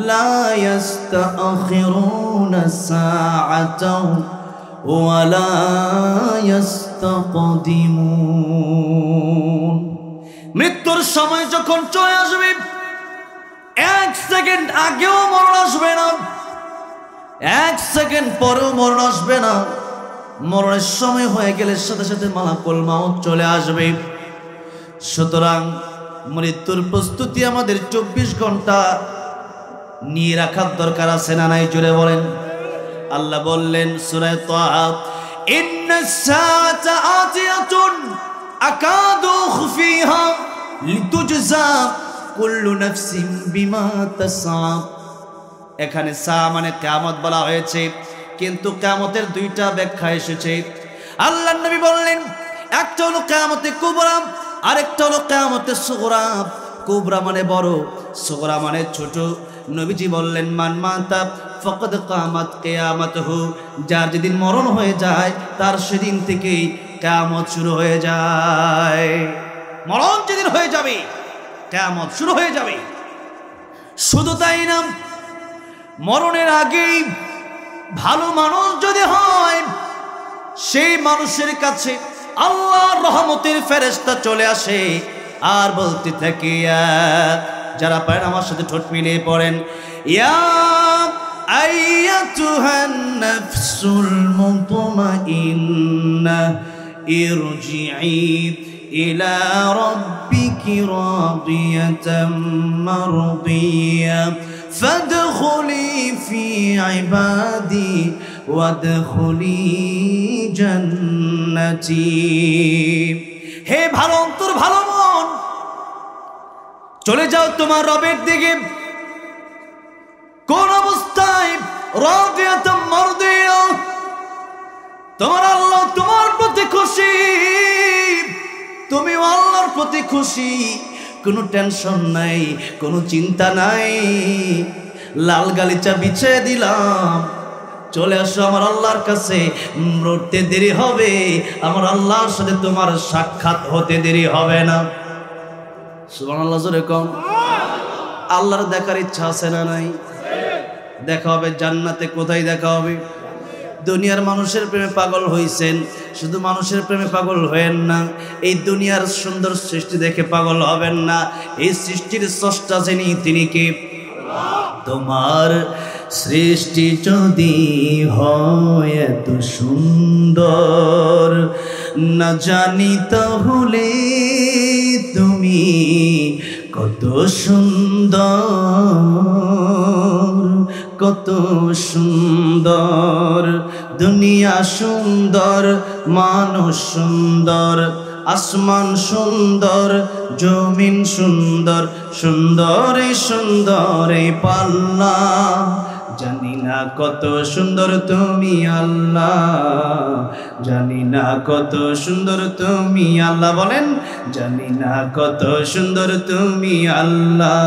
লা ইস্তাখিরুনা সাআতাও ওয়া লা ইস্তাকদিমুন। মৃত্যুর সময় যখন চলে আসবে, 1 সেকেন্ড আগেও মরণ আসবে না, 1 সেকেন্ড পরেও মরণ আসবে না। মরণের সময় হয়ে গেলে সাথে সাথে মালাকুল মাউত চলে আসবে। সুতরাং মৃত্যুর প্রস্তুতি আমাদের 24 ঘন্টা নিয়ে রাখার দরকার আছে না নাই? জোরে বলেন। আল্লাহ বললেন সূরা তাহা, ইন্নাস সাআতা আতিয়াতুন আকাদু খুফিহা লিতুজজা কুল্লু নাফসিন বিমা তাসআ। এখানে সা মানে কিয়ামত বলা হয়েছে, কিন্তু কিয়ামতের 2টা ব্যাখ্যা এসেছে। আল্লাহর নবী বললেন, একটা হলো কিয়ামতে কুবরা, আরেকটা হলো কিয়ামতে সুগরা। কুবরা মানে বড়, সুগরা মানে ছোট। নবীজি বললেন, মান মাতা ফাকাদ কামাত কিয়ামাতুহু, যার যেদিন মরণ হয়ে যায় তার সেদিন থেকেই কিয়ামত শুরু হয়ে যায়। মরণ যেদিন হয়ে যাবে কিয়ামত শুরু হয়ে যাবে। শুধু তাই না, মরণের আগেই ভালো মানুষ যদি হয়, সেই মানুষের কাছে আল্লাহর রহমতের ফেরেশতা চলে আসে আর বলতে থাকে, যারা পারেন আমার সাথে ঠোঁট মিলিয়ে পড়েন, ইয়া আইয়াতুহান নাফসুল মুতমাইন্নাহ ইরজিই ইলা রাব্বিকি রাদিয়াতাম মারদিয়া ফাদখুলি ফি ইবাদি ওয়াদখুলি জান্নাতি। হে ভালো অন্তর, ভালো মন, চলে যাও তোমার রবের দিকে। কোন অবস্থায়? রাদিয়াতাম মারদিয়া, তোমার আল্লাহ তোমার প্রতি খুশি, তুমি আল্লাহর প্রতি খুশি। কোনো টেনশন নাই, কোনো চিন্তা নাই। লাল গালিচা বিছিয়ে দিলাম, চলে আসো আমার আল্লাহর কাছে। মরতে দেরি হবে, আমার আল্লাহর সাথে তোমার সাক্ষাৎ হতে দেরি হবে না। সুবহানাল্লাহ, জোরে কম। আল্লাহর দেখার ইচ্ছা আছে না নাই? দেখা হবে জান্নাতে। কোথায় দেখা হবে? দুনিয়ার মানুষের প্রেমে পাগল হইছেন, শুধু মানুষের প্রেমে পাগল হয়েন না। এই দুনিয়ার সুন্দর সৃষ্টি দেখে পাগল হবেন না। এই সৃষ্টির স্রষ্টা যিনি, তিনি কে? তোমার সৃষ্টি যদি হয় এত সুন্দর, না জানি তাহলে তুমি কত সুন্দর, কত সুন্দর। দুনিয়া সুন্দর, মানুষ সুন্দর, আসমান সুন্দর, জমিন সুন্দর, সুন্দর সুন্দর পাল্লা। জানি না কত সুন্দর তুমি আল্লাহ, জানি না কত সুন্দর তুমি আল্লাহ। বলেন, জানি না কত সুন্দর তুমি আল্লাহ।